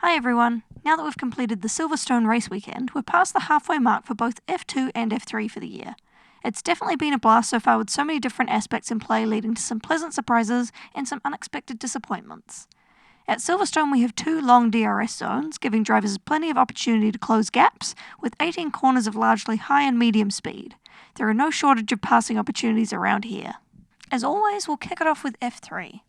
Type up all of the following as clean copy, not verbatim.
Hi everyone, now that we've completed the Silverstone race weekend, we're past the halfway mark for both F2 and F3 for the year. It's definitely been a blast so far with so many different aspects in play leading to some pleasant surprises and some unexpected disappointments. At Silverstone we have 2 long DRS zones, giving drivers plenty of opportunity to close gaps, with 18 corners of largely high and medium speed. There are no shortage of passing opportunities around here. As always, we'll kick it off with F3.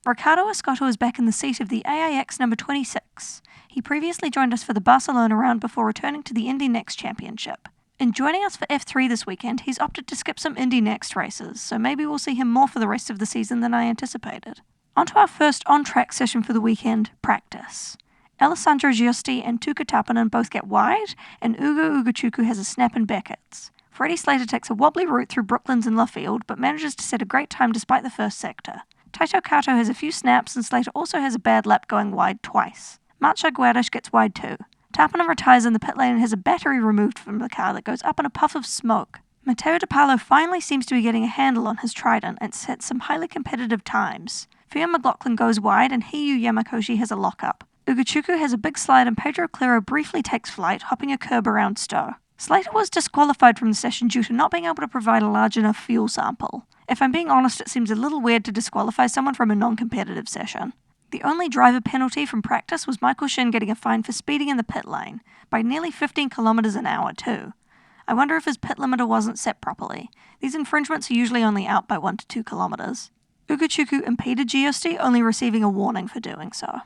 Riccardo Escotto is back in the seat of the AIX number 26. He previously joined us for the Barcelona round before returning to the Indy Next Championship. In joining us for F3 this weekend, he's opted to skip some Indy Next races, so maybe we'll see him more for the rest of the season than I anticipated. On to our first on-track session for the weekend, practice. Alessandro Giusti and Tuka Tappinen both get wide, and Ugo Ugochukwu has a snap in Beckett's. Freddie Slater takes a wobbly route through Brooklands and Luffield, but manages to set a great time despite the first sector. Taito Kato has a few snaps, and Slater also has a bad lap going wide twice. Marco Guedes gets wide too. Tappinen retires in the pit lane and has a battery removed from the car that goes up in a puff of smoke. Matteo De Paulo finally seems to be getting a handle on his Trident and sets some highly competitive times. Fia McLaughlin goes wide and Hiyu Yamakoshi has a lock-up. Ugochukwu has a big slide and Pedro Claro briefly takes flight, hopping a curb around Stowe. Slater was disqualified from the session due to not being able to provide a large enough fuel sample. If I'm being honest, it seems a little weird to disqualify someone from a non-competitive session. The only driver penalty from practice was Michael Shin getting a fine for speeding in the pit lane, by nearly 15 kilometers an hour too. I wonder if his pit limiter wasn't set properly. These infringements are usually only out by 1 to 2 kilometers. Ugochukwu impeded Giusti, only receiving a warning for doing so.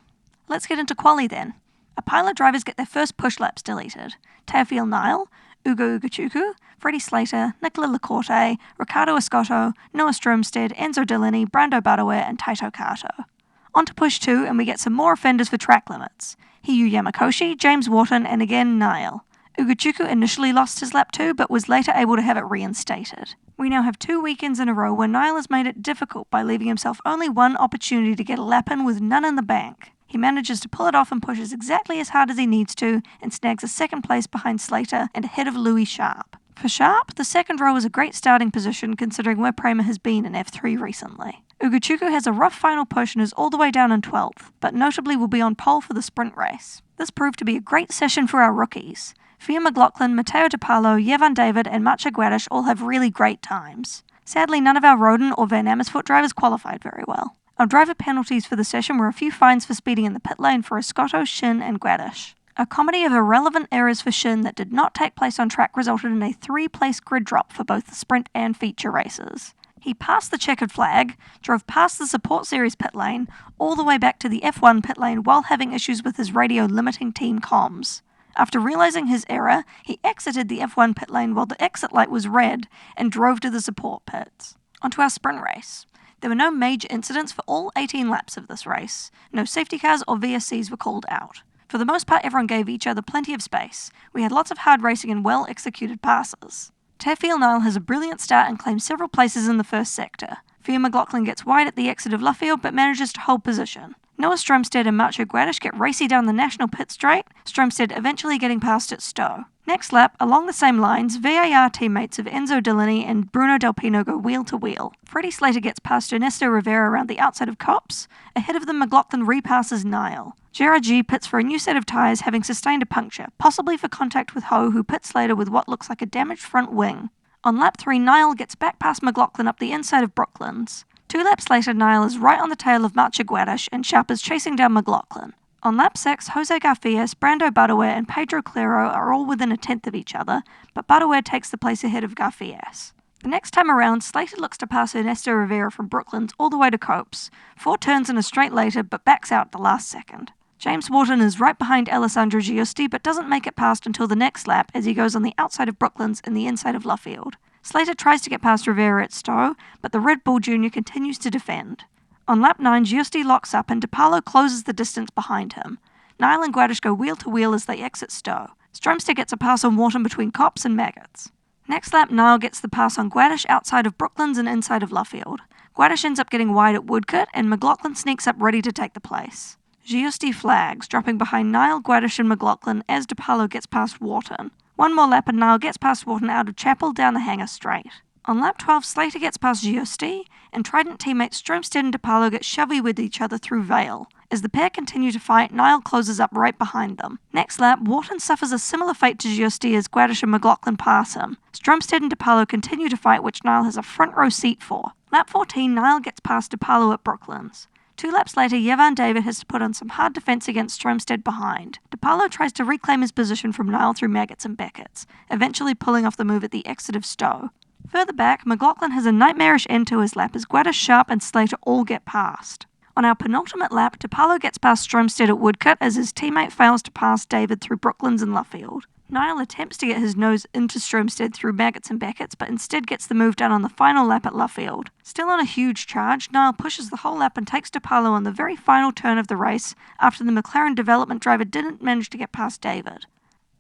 Let's get into quali then. A pile of drivers get their first push laps deleted. Teofil Nile, Ugo Ugochukwu, Freddie Slater, Nicola Lacorte, Riccardo Escotto, Noah Stromstead, Enzo Dillini, Brando Badaware and Taito Kato. On to push 2 and we get some more offenders for track limits. Hiyu Yamakoshi, James Wharton and again Nile. Ugochukwu initially lost his lap 2 but was later able to have it reinstated. We now have 2 weekends in a row where Nile has made it difficult by leaving himself only one opportunity to get a lap in with none in the bank. He manages to pull it off and pushes exactly as hard as he needs to and snags a second place behind Slater and ahead of Louis Sharp. For Sharp, the second row is a great starting position considering where Prema has been in F3 recently. Ugochukwu has a rough final push and is all the way down in 12th, but notably will be on pole for the sprint race. This proved to be a great session for our rookies. Fia McLaughlin, Matteo De Paulo, Yevan David and Marco Guedes all have really great times. Sadly, none of our Roden or Van Amersfoort drivers qualified very well. Our driver penalties for the session were a few fines for speeding in the pit lane for Escotto, Shin and Guedes. A comedy of irrelevant errors for Shin that did not take place on track resulted in a 3-place grid drop for both the sprint and feature races. He passed the checkered flag, drove past the support series pit lane, all the way back to the F1 pit lane while having issues with his radio limiting team comms. After realizing his error, he exited the F1 pit lane while the exit light was red and drove to the support pits. Onto our sprint race. There were no major incidents for all 18 laps of this race. No safety cars or VSCs were called out. For the most part, everyone gave each other plenty of space. We had lots of hard racing and well-executed passes. Teofil Nile has a brilliant start and claims several places in the first sector. Fia McLaughlin gets wide at the exit of Luffield but manages to hold position. Noah Stromstead and Marco Guedes get racy down the national pit straight, Stromstead eventually getting past at Stowe. Next lap, along the same lines, VAR teammates of Enzo Dillini and Bruno Delpino go wheel to wheel. Freddie Slater gets past Ernesto Rivera around the outside of Copse. Ahead of them, McLaughlin repasses Nile. Gerard G pits for a new set of tyres, having sustained a puncture, possibly for contact with Ho, who pits later with what looks like a damaged front wing. On lap 3, Nile gets back past McLaughlin up the inside of Brooklands. 2 laps later, Nile is right on the tail of Marco Guedes and Sharp is chasing down McLaughlin. On lap 6, Jose Garfias, Brando Badaware and Pedro Claro are all within a tenth of each other, but Badaware takes the place ahead of Garfias. The next time around, Slater looks to pass Ernesto Rivera from Brooklands all the way to Copse, 4 turns in a straight later but backs out at the last second. James Wharton is right behind Alessandro Giusti but doesn't make it past until the next lap as he goes on the outside of Brooklands and the inside of Luffield. Slater tries to get past Rivera at Stowe, but the Red Bull Jr. continues to defend. On lap 9, Giusti locks up and De Paulo closes the distance behind him. Nile and Guedes go wheel to wheel as they exit Stowe. Stromstead gets a pass on Wharton between Copse and Maggots. Next lap, Nile gets the pass on Guedes outside of Brooklands and inside of Luffield. Guedes ends up getting wide at Woodcote and McLaughlin sneaks up ready to take the place. Giusti flags, dropping behind Nile, Guedes and McLaughlin as De Paulo gets past Wharton. One more lap and Nile gets past Wharton out of Chapel down the hangar straight. On lap 12, Slater gets past Giusti, and Trident teammates Stromstead and De Paulo get shovey with each other through Vale, As the pair continue to fight, Niall closes up right behind them. Next lap, Wharton suffers a similar fate to Giusti as Guadish and McLaughlin pass him. Stromstead and DePaulo continue to fight, which Niall has a front row seat for. Lap 14, Niall gets past DePaulo at Brooklands. 2 laps later, Jevan David has to put on some hard defence against Stromstead behind. DePaulo tries to reclaim his position from Niall through Maggots and Beckett's, eventually pulling off the move at the exit of Stowe. Further back, McLaughlin has a nightmarish end to his lap as Guadish, Sharp and Slater all get past. On our penultimate lap, DePaulo gets past Stromstead at Woodcut as his teammate fails to pass David through Brooklands and Luffield. Niall attempts to get his nose into Stromstead through Maggots and Beckett's, but instead gets the move done on the final lap at Luffield. Still on a huge charge, Niall pushes the whole lap and takes DePaulo on the very final turn of the race after the McLaren development driver didn't manage to get past David.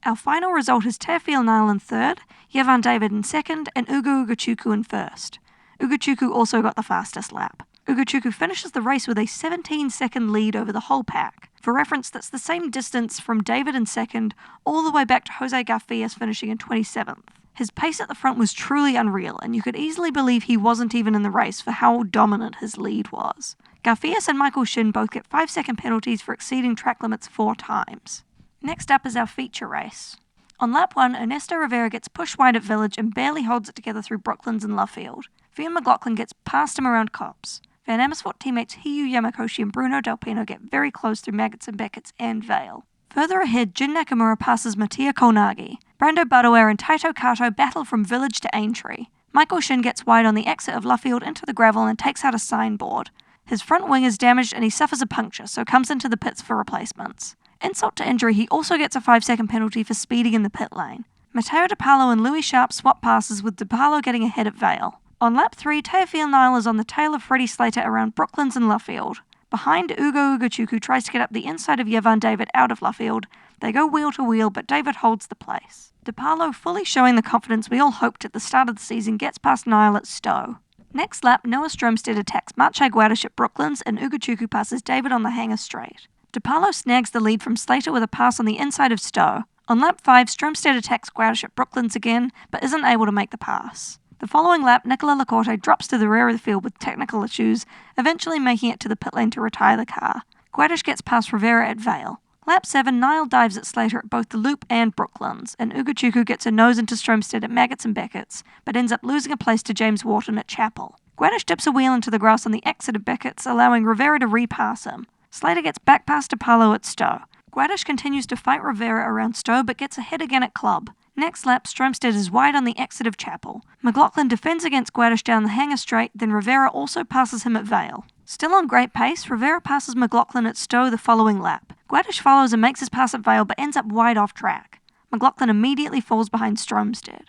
Our final result is Teofil Niall in third, Jevan David in second, and Ugo Ugochukwu in first. Ugochukwu also got the fastest lap. Ugochukwu finishes the race with a 17-second lead over the whole pack. For reference, that's the same distance from David in second all the way back to Jose Garfias finishing in 27th. His pace at the front was truly unreal, and you could easily believe he wasn't even in the race for how dominant his lead was. Garfias and Michael Shin both get 5-second penalties for exceeding track limits 4 times. Next up is our feature race. On lap 1, Ernesto Rivera gets pushed wide at Village and barely holds it together through Brooklands and Luffield. Fionn McLaughlin gets past him around Copse. Van Amersfoort teammates Hiyu Yamakoshi and Bruno Delpino get very close through Maggots and Beckett's and Vale. Further ahead, Jin Nakamura passes Mattia Kolnagi. Brando Badaware and Taito Kato battle from Village to Aintree. Michael Shin gets wide on the exit of Luffield into the gravel and takes out a signboard. His front wing is damaged and he suffers a puncture, so comes into the pits for replacements. Insult to injury, he also gets a 5-second penalty for speeding in the pit lane. Matteo DePaulo and Louis Sharp swap passes, with DePaulo getting ahead at Vale. On lap 3, Teofil Niall is on the tail of Freddie Slater around Brooklands and Luffield. Behind, Ugo Ugochukwu tries to get up the inside of Jevan David out of Luffield. They go wheel to wheel, but David holds the place. DePaulo, fully showing the confidence we all hoped at the start of the season, gets past Niall at Stowe. Next lap, Noah Stromstead attacks Marche Guadish at Brooklands, and Ugochukwu passes David on the hanger straight. DePaulo snags the lead from Slater with a pass on the inside of Stowe. On lap 5, Stromstead attacks Guadish at Brooklands again, but isn't able to make the pass. The following lap, Nicola Lacorte drops to the rear of the field with technical issues, eventually making it to the pit lane to retire the car. Guadish gets past Rivera at Vale. Lap 7, Niall dives at Slater at both the Loop and Brooklands, and Ugochukwu gets a nose into Stromstead at Maggots and Beckett's, but ends up losing a place to James Wharton at Chapel. Guadish dips a wheel into the grass on the exit of Beckett's, allowing Rivera to repass him. Slater gets back past DePaulo at Stowe. Guadish continues to fight Rivera around Stowe, but gets ahead again at Club. Next lap, Stromstead is wide on the exit of Chapel. McLaughlin defends against Guadish down the hanger straight, then Rivera also passes him at Vale. Still on great pace, Rivera passes McLaughlin at Stowe the following lap. Guadish follows and makes his pass at Vale, but ends up wide off track. McLaughlin immediately falls behind Stromstead.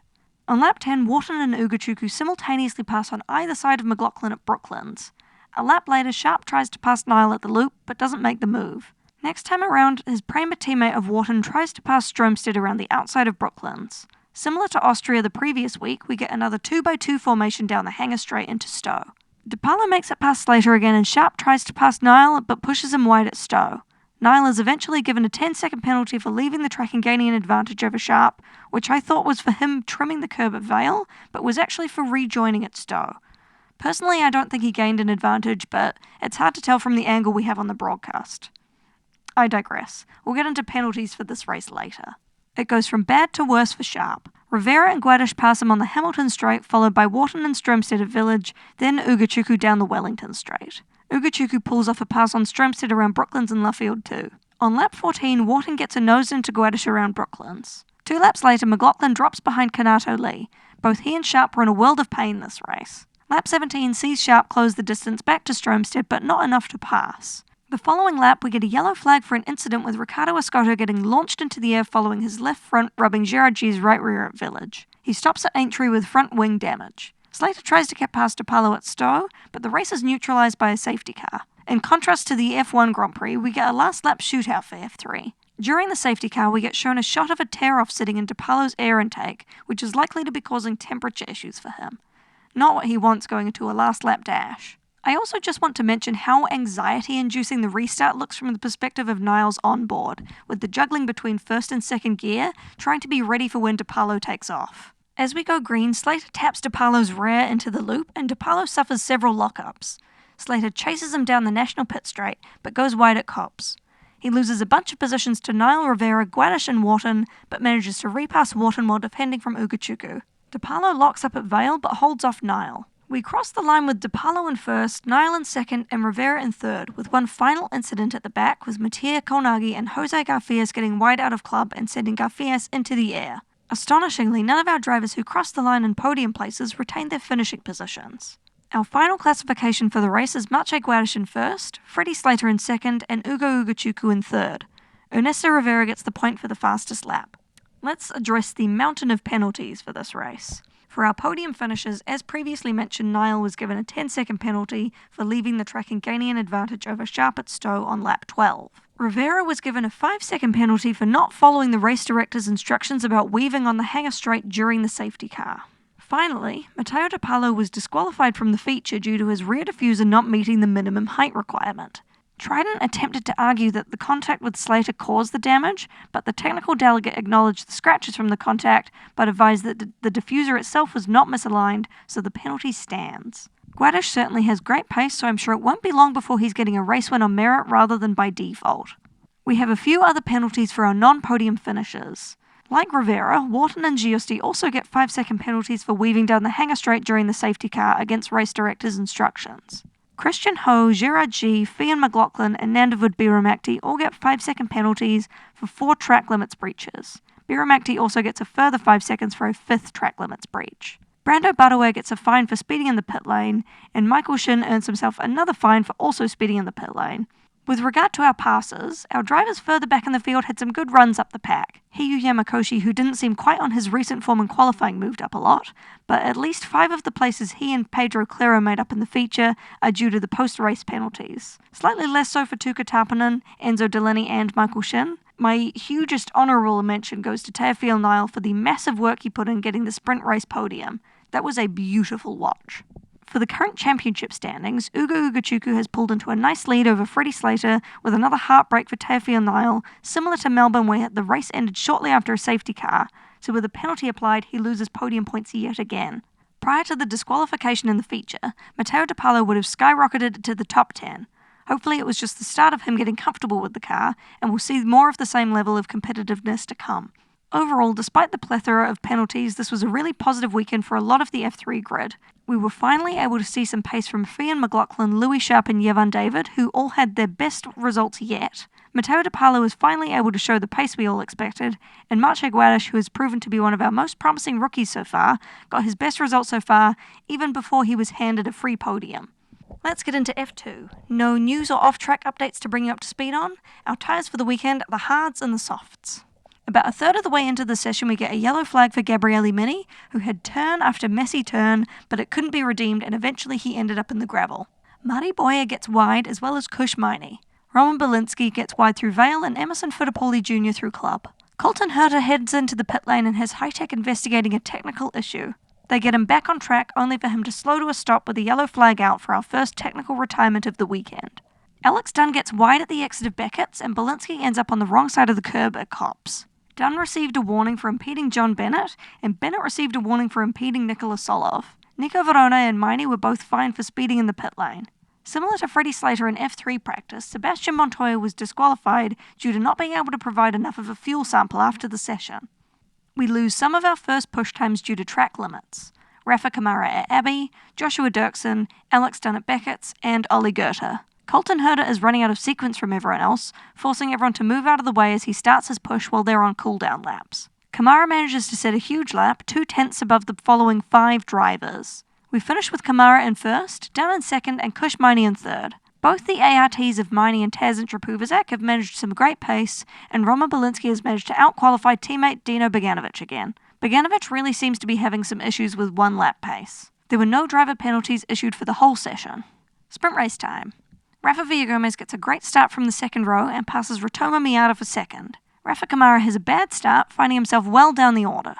On lap 10, Wharton and Ugochukwu simultaneously pass on either side of McLaughlin at Brooklands. A lap later, Sharp tries to pass Niall at the Loop, but doesn't make the move. Next time around, his Prema teammate of Wharton tries to pass Stromstead around the outside of Brooklands. Similar to Austria the previous week, we get another 2x2 formation down the hanger straight into Stowe. DePaulo makes it past Slater again, and Sharp tries to pass Niall, but pushes him wide at Stowe. Niall is eventually given a 10-second penalty for leaving the track and gaining an advantage over Sharp, which I thought was for him trimming the curb at Vale, but was actually for rejoining at Stowe. Personally, I don't think he gained an advantage, but it's hard to tell from the angle we have on the broadcast. I digress. We'll get into penalties for this race later. It goes from bad to worse for Sharp. Rivera and Guadish pass him on the Hamilton straight, followed by Wharton and Stromstead at Village, then Ugochukwu down the Wellington straight. Ugochukwu pulls off a pass on Stromstead around Brooklands and Luffield too. On lap 14, Wharton gets a nose into Guadish around Brooklands. 2 laps later, McLaughlin drops behind Kanato Lee. Both he and Sharp were in a world of pain this race. Lap 17 sees Sharp close the distance back to Stromstead, but not enough to pass. The following lap, we get a yellow flag for an incident with Riccardo Escoto getting launched into the air following his left front rubbing Gerard G's right rear at Village. He stops at Aintree with front wing damage. Slater tries to get past DePaulo at Stowe, but the race is neutralised by a safety car. In contrast to the F1 Grand Prix, we get a last lap shootout for F3. During the safety car, we get shown a shot of a tear-off sitting in DePaulo's air intake, which is likely to be causing temperature issues for him. Not what he wants going into a last lap dash. I also just want to mention how anxiety-inducing the restart looks from the perspective of Niall's onboard, with the juggling between first and second gear, trying to be ready for when DePaulo takes off. As we go green, Slater taps DePaulo's rear into the loop, and DePaulo suffers several lockups. Slater chases him down the national pit straight, but goes wide at Copse. He loses a bunch of positions to Niall, Rivera, Guadish and Wharton, but manages to repass Wharton while defending from Ugochukwu. DePaulo locks up at Vale, but holds off Niall. We cross the line with DePaulo in first, Niall in second, and Rivera in third, with one final incident at the back with Mattia Kolnagi and Jose Garfias getting wide out of club and sending Garfias into the air. Astonishingly, none of our drivers who crossed the line in podium places retained their finishing positions. Our final classification for the race is Maciej Guadish in first, Freddie Slater in second, and Ugo Ugochukwu in third. Ernesto Rivera gets the point for the fastest lap. Let's address the mountain of penalties for this race. For our podium finishes, as previously mentioned, Niall was given a 10-second penalty for leaving the track and gaining an advantage over Sharp at Stowe on lap 12. Rivera was given a 5-second penalty for not following the race director's instructions about weaving on the hanger straight during the safety car. Finally, Matteo DePaulo was disqualified from the feature due to his rear diffuser not meeting the minimum height requirement. Trident attempted to argue that the contact with Slater caused the damage, but the technical delegate acknowledged the scratches from the contact, but advised that the diffuser itself was not misaligned, so the penalty stands. Guadish certainly has great pace, so I'm sure it won't be long before he's getting a race win on merit rather than by default. We have a few other penalties for our non-podium finishers. Like Rivera, Wharton and Giusti also get 5-second penalties for weaving down the hanger straight during the safety car against race director's instructions. Christian Ho, Gerard G, Fian McLaughlin, and Nandavud Biramakti all get 5-second penalties for 4 track limits breaches. Biramakti also gets a further 5 seconds for a 5th track limits breach. Brando Butterware gets a fine for speeding in the pit lane, and Michael Shin earns himself another fine for also speeding in the pit lane. With regard to our passes, our drivers further back in the field had some good runs up the pack. Hiyu Yamakoshi, who didn't seem quite on his recent form in qualifying, moved up a lot, but at least 5 of the places he and Pedro Claro made up in the feature are due to the post-race penalties. Slightly less so for Tuka Tapanen, Enzo Delaney and Michael Shin. My hugest honourable mention goes to Teofil Niall for the massive work he put in getting the sprint race podium. That was a beautiful watch. For the current championship standings, Ugo Ugochukwu has pulled into a nice lead over Freddie Slater with another heartbreak for Teofil Niall, similar to Melbourne where the race ended shortly after a safety car, so with a penalty applied he loses podium points yet again. Prior to the disqualification in the feature, Matteo DePaulo would have skyrocketed to the top 10. Hopefully it was just the start of him getting comfortable with the car, and we'll see more of the same level of competitiveness to come. Overall, despite the plethora of penalties, this was a really positive weekend for a lot of the F3 grid. We were finally able to see some pace from Fian McLaughlin, Louis Sharp and Yevan David, who all had their best results yet. Matteo DePaulo was finally able to show the pace we all expected, and Maciej Guadish, who has proven to be one of our most promising rookies so far, got his best results so far, even before he was handed a free podium. Let's get into F2. No news or off-track updates to bring you up to speed on. Our tyres for the weekend are the hards and the softs. About a third of the way into the session we get a yellow flag for Gabriele Mini, who had turn after messy turn, but it couldn't be redeemed and eventually he ended up in the gravel. Marty Boyer gets wide as well as Kush Miney. Roman Belinsky gets wide through Vale and Emerson Fittipaldi Jr. through Club. Colton Herter heads into the pit lane and has Hi-Tech investigating a technical issue. They get him back on track only for him to slow to a stop with a yellow flag out for our first technical retirement of the weekend. Alex Dunn gets wide at the exit of Beckett's and Belinsky ends up on the wrong side of the curb at Copse. Dunn received a warning for impeding John Bennett, and Bennett received a warning for impeding Nikola Solov. Nico Verona and Miney were both fined for speeding in the pit lane. Similar to Freddie Slater in F3 practice, Sebastian Montoya was disqualified due to not being able to provide enough of a fuel sample after the session. We lose some of our first push times due to track limits. Rafa Kamara at Abbey, Joshua Dirksen, Alex Dunn at Beckett's, and Ollie Goethe. Colton Herter is running out of sequence from everyone else, forcing everyone to move out of the way as he starts his push while they're on cooldown laps. Kamara manages to set a huge lap, 2/10 above the following 5 drivers. We finish with Kamara in first, Dunn in second, and Kush Miney in third. Both the ARTs of Miney and Taz Trapuvizak have managed some great pace, and Roman Belinsky has managed to out-qualify teammate Dino Beganovic again. Beganovic really seems to be having some issues with 1 lap pace. There were no driver penalties issued for the whole session. Sprint race time. Rafa Villagomez gets a great start from the second row and passes Rotoma Miata for second. Rafa Kamara has a bad start, finding himself well down the order.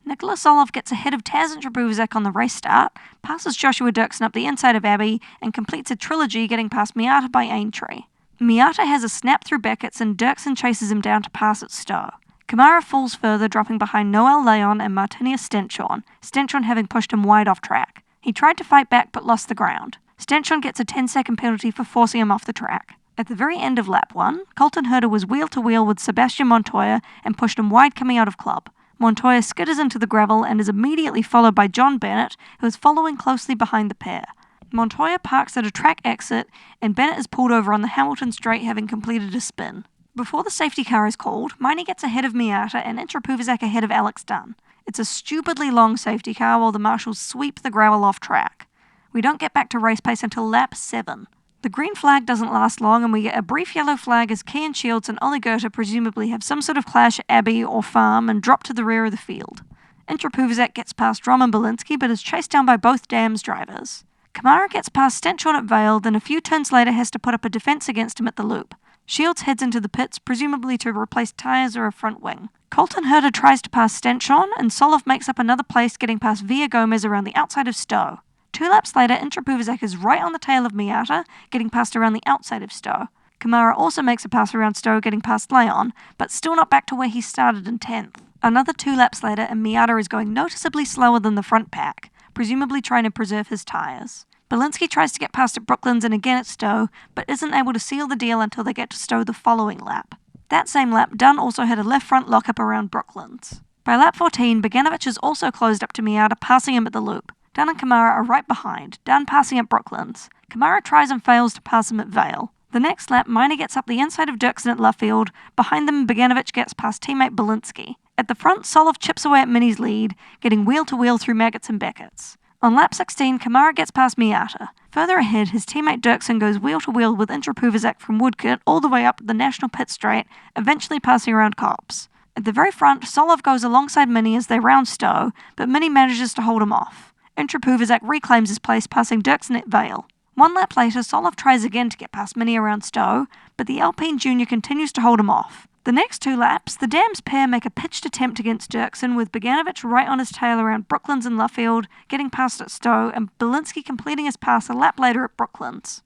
Nikola Solov gets ahead of Taz Trapuvizak on the race start, passes Joshua Dirksen up the inside of Abbey, and completes a trilogy getting past Miata by Aintree. Miata has a snap through Beckett's and Dirksen chases him down to pass at Stowe. Kamara falls further, dropping behind Noel Leon and Martinius Stenchorn having pushed him wide off track. He tried to fight back but lost the ground. Stanchion gets a 10-second penalty for forcing him off the track. At the very end of lap 1, Colton Herta was wheel-to-wheel with Sebastian Montoya and pushed him wide coming out of club. Montoya skitters into the gravel and is immediately followed by John Bennett, who is following closely behind the pair. Montoya parks at a track exit, and Bennett is pulled over on the Hamilton straight, having completed a spin. Before the safety car is called, Miney gets ahead of Miata and Intrapuvizak ahead of Alex Dunn. It's a stupidly long safety car while the marshals sweep the gravel off track. We don't get back to race pace until lap 7. The green flag doesn't last long, and we get a brief yellow flag as Kian Shields and Ollie Goethe presumably have some sort of clash at Abbey or Farm and drop to the rear of the field. Intrapuvizak gets past Roman Belinsky but is chased down by both Dams drivers. Kamara gets past Stanchion at Vale, then a few turns later has to put up a defence against him at the loop. Shields heads into the pits, presumably to replace tyres or a front wing. Colton Herta tries to pass Stanchion, and Solov makes up another place, getting past Villa Gomez around the outside of Stowe. 2 laps later, Intrapuvizak is right on the tail of Miata, getting past around the outside of Stowe. Kamara also makes a pass around Stowe, getting past Leon, but still not back to where he started in 10th. Another 2 laps later, and Miata is going noticeably slower than the front pack, presumably trying to preserve his tyres. Belinsky tries to get past at Brooklands and again at Stowe, but isn't able to seal the deal until they get to Stowe the following lap. That same lap, Dunn also had a left front lockup around Brooklands. By lap 14, Bogdanovic is also closed up to Miata, passing him at the loop. Dunn and Kamara are right behind, Dunn passing at Brooklands. Kamara tries and fails to pass him at Vale. The next lap, Minor gets up the inside of Dirksen at Luffield. Behind them, Bogdanovic gets past teammate Belinsky. At the front, Solov chips away at Mini's lead, getting wheel-to-wheel through Maggots and Beckett's. On lap 16, Kamara gets past Miata. Further ahead, his teammate Dirksen goes wheel-to-wheel with Intrapuvizak from Woodcote all the way up the National Pit Straight, eventually passing around Copse. At the very front, Solov goes alongside Mini as they round Stowe, but Mini manages to hold him off. Intrapuvizak reclaims his place, passing Dirksen at Vale. 1 lap later, Solov tries again to get past Mini around Stowe, but the Alpine Junior continues to hold him off. The next 2 laps, the Dams pair make a pitched attempt against Dirksen, with Bogdanovic right on his tail around Brooklands and Luffield, getting past at Stowe, and Belinsky completing his pass a lap later at Brooklands.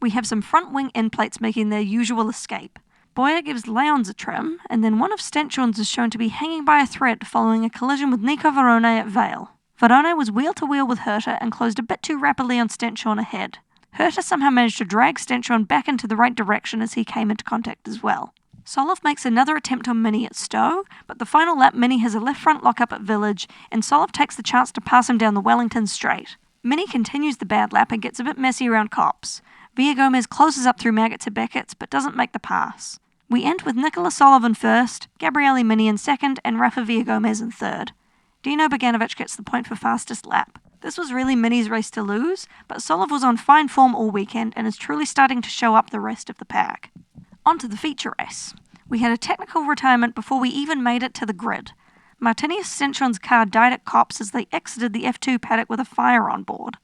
We have some front wing end plates making their usual escape. Boyer gives Leon's a trim, and then one of Stanchion's is shown to be hanging by a thread following a collision with Nico Varone at Vale. Varone was wheel-to-wheel with Herta and closed a bit too rapidly on Stanchion ahead. Herta somehow managed to drag Stanchion back into the right direction as he came into contact as well. Solov makes another attempt on Mini at Stowe, but the final lap Mini has a left front lockup at Village, and Solov takes the chance to pass him down the Wellington straight. Mini continues the bad lap and gets a bit messy around Copse. Villa Gomez closes up through Maggots to Beckett's, but doesn't make the pass. We end with Nikola Solov in first, Gabriele Mini in second, and Rafa Villa Gomez in third. Dino Bogdanovic gets the point for fastest lap. This was really Mini's race to lose, but Solov was on fine form all weekend and is truly starting to show up the rest of the pack. On to the feature race. We had a technical retirement before we even made it to the grid. Martinius Stanchion's car died at Copse as they exited the F2 paddock with a fire on board.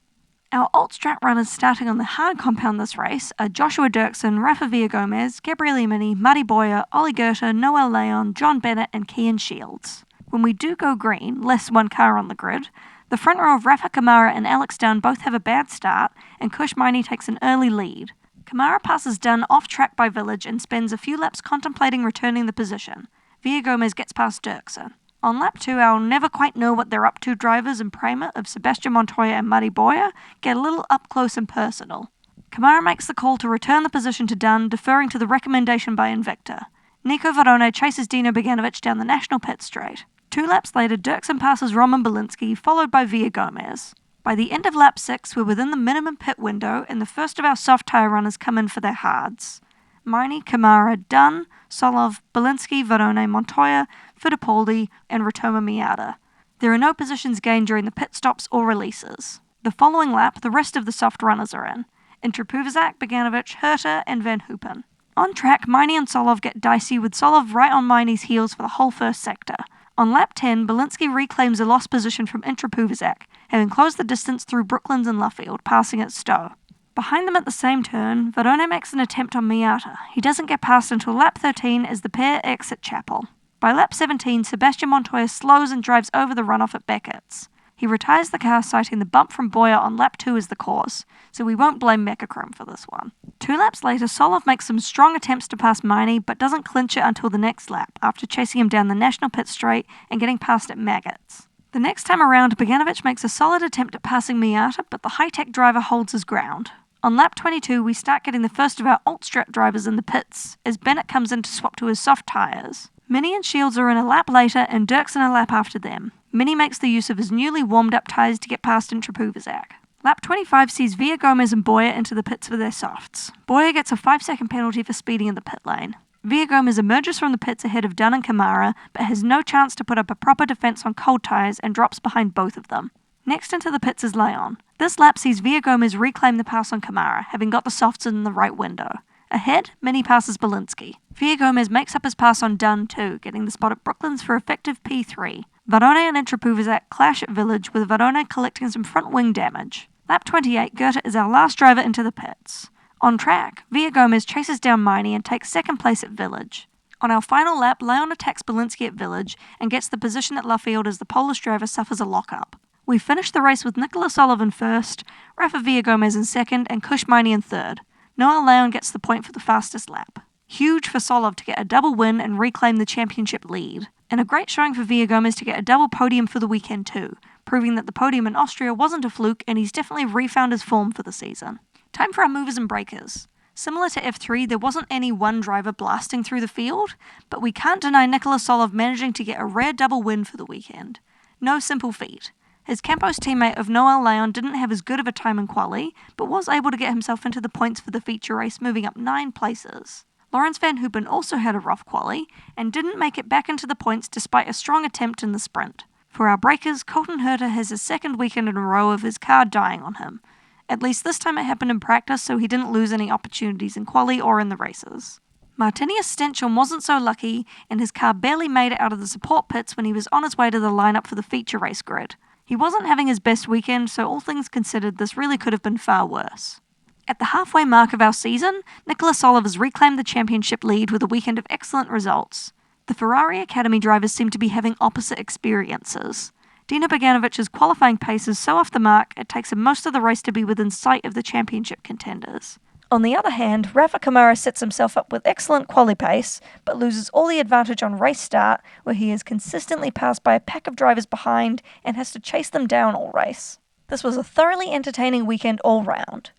Our alt-strat runners starting on the hard compound this race are Joshua Dirksen, Rafa Villa Gomez, Gabriele Mini, Marty Boyer, Ollie Goethe, Noel Leon, John Bennett and Kian Shields. When we do go green, less one car on the grid, the front row of Rafa Kamara and Alex Dunn both have a bad start, and Kush Miney takes an early lead. Kamara passes Dunn off-track by Village and spends a few laps contemplating returning the position. Villa Gomez gets past Dirksen. On lap 2, our never quite know what they're up to drivers and Prema of Sebastian Montoya and Marty Boyer get a little up close and personal. Kamara makes the call to return the position to Dunn, deferring to the recommendation by Invicta. Nico Varone chases Dino Bogdanovic down the National Pit Straight. 2 laps later, Dirksen passes Roman Belinsky, followed by Villa Gomez. By the end of lap 6, we're within the minimum pit window, and the first of our soft tyre runners come in for their hards. Miney, Kamara, Dunn, Solov, Belinsky, Varone, Montoya, Fittipaldi, and Rotoma Miata. There are no positions gained during the pit stops or releases. The following lap, the rest of the soft runners are in. Intrapuvizak, Bogdanovic, Herta, and Van Hoopen. On track, Miney and Solov get dicey, with Solov right on Miney's heels for the whole first sector. On lap 10, Belinsky reclaims a lost position from Intrapuvizak, having closed the distance through Brooklands and Luffield, passing at Stowe. Behind them at the same turn, Varone makes an attempt on Miata. He doesn't get past until lap 13 as the pair exit Chapel. By lap 17, Sebastian Montoya slows and drives over the runoff at Beckett's. He retires the car, citing the bump from Boyer on lap 2 as the cause, so we won't blame Mechachrome for this one. 2 laps later, Solov makes some strong attempts to pass Miney, but doesn't clinch it until the next lap, after chasing him down the National Pit Straight and getting past at Maggots. The next time around, Beganovic makes a solid attempt at passing Miata, but the high-tech driver holds his ground. On lap 22, we start getting the first of our alt-strap drivers in the pits, as Bennett comes in to swap to his soft tyres. Minnie and Shields are in a lap later, and Dirk's in a lap after them. Minnie makes the use of his newly warmed-up tyres to get past Intrapuvizak. Lap 25 sees Villagomez and Boyer into the pits for their softs. Boyer gets a 5-second penalty for speeding in the pit lane. Villagomez emerges from the pits ahead of Dunn and Kamara, but has no chance to put up a proper defence on cold tyres and drops behind both of them. Next into the pits is Leon. This lap sees Villagomez reclaim the pass on Kamara, having got the softs in the right window. Ahead, Minnie passes Belinsky. Villagomez makes up his pass on Dunn too, getting the spot at Brooklands for effective P3. Varone and Intrapuvizak clash at Village, with Varone collecting some front wing damage. Lap 28, Goethe is our last driver into the pits. On track, Villagomez chases down Miney and takes second place at Village. On our final lap, Leon attacks Belinsky at Village and gets the position at Luffield as the Polish driver suffers a lock-up. We finish the race with Nicholas Oliver first, Rafa Villagomez in second, and Kush Miney in third. Noel Leon gets the point for the fastest lap. Huge for Solov to get a double win and reclaim the championship lead. And a great showing for Villagomez to get a double podium for the weekend too, proving that the podium in Austria wasn't a fluke and he's definitely refound his form for the season. Time for our movers and breakers. Similar to F3, there wasn't any one driver blasting through the field, but we can't deny Nicholas Solov managing to get a rare double win for the weekend. No simple feat. His Campos teammate of Noel Leon didn't have as good of a time in quali, but was able to get himself into the points for the feature race, moving up 9 places. Lawrence Van Hoopen also had a rough quali, and didn't make it back into the points despite a strong attempt in the sprint. For our breakers, Colton Herter has his second weekend in a row of his car dying on him. At least this time it happened in practice, so he didn't lose any opportunities in quali or in the races. Martinius Stenchel wasn't so lucky, and his car barely made it out of the support pits when he was on his way to the lineup for the feature race grid. He wasn't having his best weekend, so all things considered, this really could have been far worse. At the halfway mark of our season, Nicholas Oliver's reclaimed the championship lead with a weekend of excellent results. The Ferrari Academy drivers seem to be having opposite experiences. Dino Beganovic's qualifying pace is so off the mark, it takes him most of the race to be within sight of the championship contenders. On the other hand, Rafa Kamara sets himself up with excellent quali pace, but loses all the advantage on race start, where he is consistently passed by a pack of drivers behind and has to chase them down all race. This was a thoroughly entertaining weekend all round.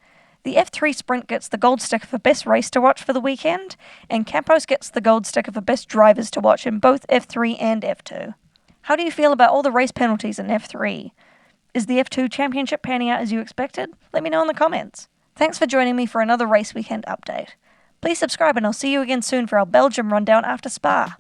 The F3 Sprint gets the gold sticker for best race to watch for the weekend, and Campos gets the gold sticker for best drivers to watch in both F3 and F2. How do you feel about all the race penalties in F3? Is the F2 championship panning out as you expected? Let me know in the comments. Thanks for joining me for another race weekend update. Please subscribe and I'll see you again soon for our Belgium rundown after Spa.